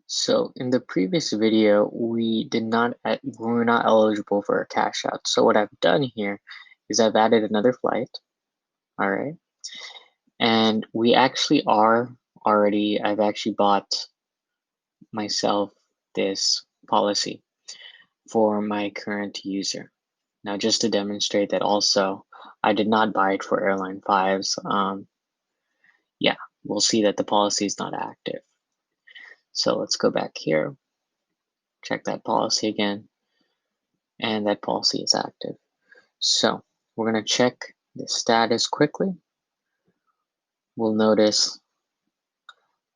So in the previous video, we were not eligible for a cash out. So what I've done here is I've added another flight, all right? And we actually are already, I've actually bought myself this policy for my current user. Now, just to demonstrate that also, I did not buy it for Airline 5s. Yeah, we'll see that the policy is not active. So let's go back here, check that policy again, and that policy is active. So we're going to check the status quickly. We'll notice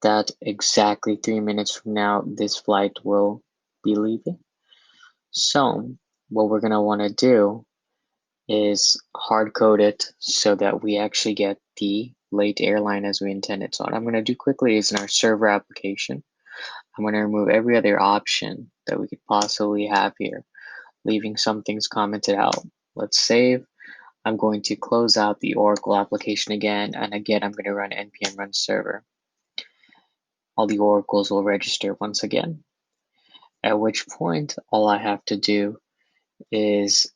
that exactly 3 minutes from now, this flight will be leaving. So what we're going to want to do is hard code it so that we actually get the late airline as we intended. So what I'm going to do quickly is in our server application, I'm going to remove every other option that we could possibly have here, leaving some things commented out. Let's save. I'm going to close out the Oracle application again, and again, I'm going to run npm run server. All the oracles will register once again, at which point all I have to do is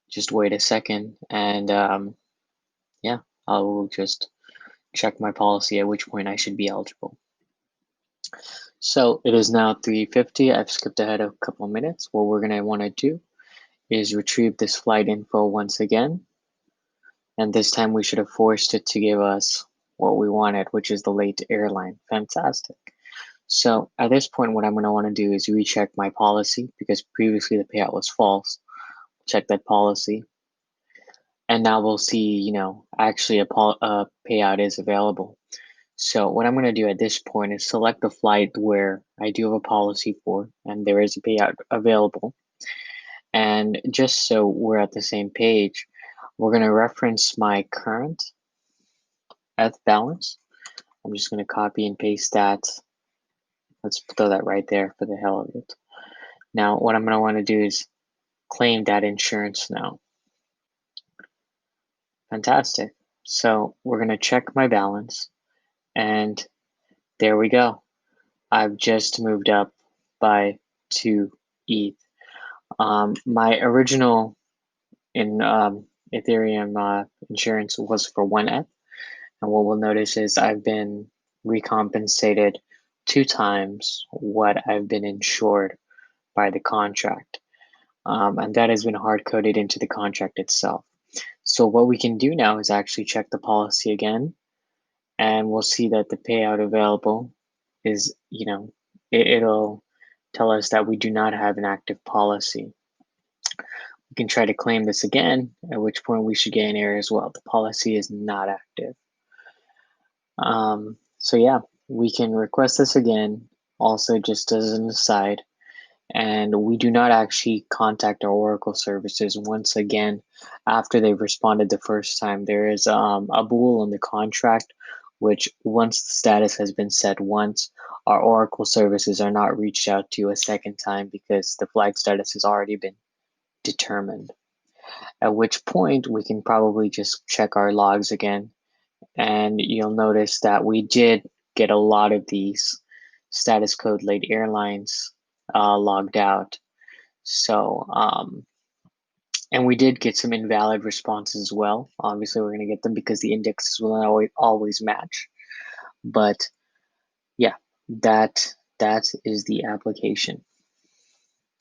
just wait a second, and yeah, I will just check my policy, at which point I should be eligible. So it is now 3:50. I've skipped ahead a couple of minutes. What we're going to want to do is retrieve this flight info once again. And this time we should have forced it to give us what we wanted, which is the late airline. Fantastic. So at this point, what I'm going to want to do is recheck my policy because previously the payout was false. Check that policy. And now we'll see, actually a payout is available. So what I'm going to do at this point is select the flight where I do have a policy for, and there is a payout available. And just so we're at the same page, we're going to reference my current F balance. I'm just going to copy and paste that. Let's throw that right there for the hell of it. Now, what I'm going to want to do is claim that insurance now. Fantastic. So we're going to check my balance, and there we go. I've just moved up by 2 ETH. My original in Ethereum insurance was for 1 ETH, and what we'll notice is I've been recompensated 2 times what I've been insured by the contract, and that has been hard coded into the contract itself. So what we can do now is actually check the policy again, and we'll see that the payout available is, it'll tell us that we do not have an active policy. We can try to claim this again, at which point we should get an error as well. The policy is not active. So yeah, we can request this again, also just as an aside, and we do not actually contact our Oracle services once again after they've responded the first time. There is a bool in the contract, which once the status has been set once, our Oracle services are not reached out to a second time because the flight status has already been determined. At which point we can probably just check our logs again, and you'll notice that we did get a lot of these status code late airlines logged out. So, and we did get some invalid responses as well. Obviously, we're going to get them because the indexes will not always match. But yeah, that is the application.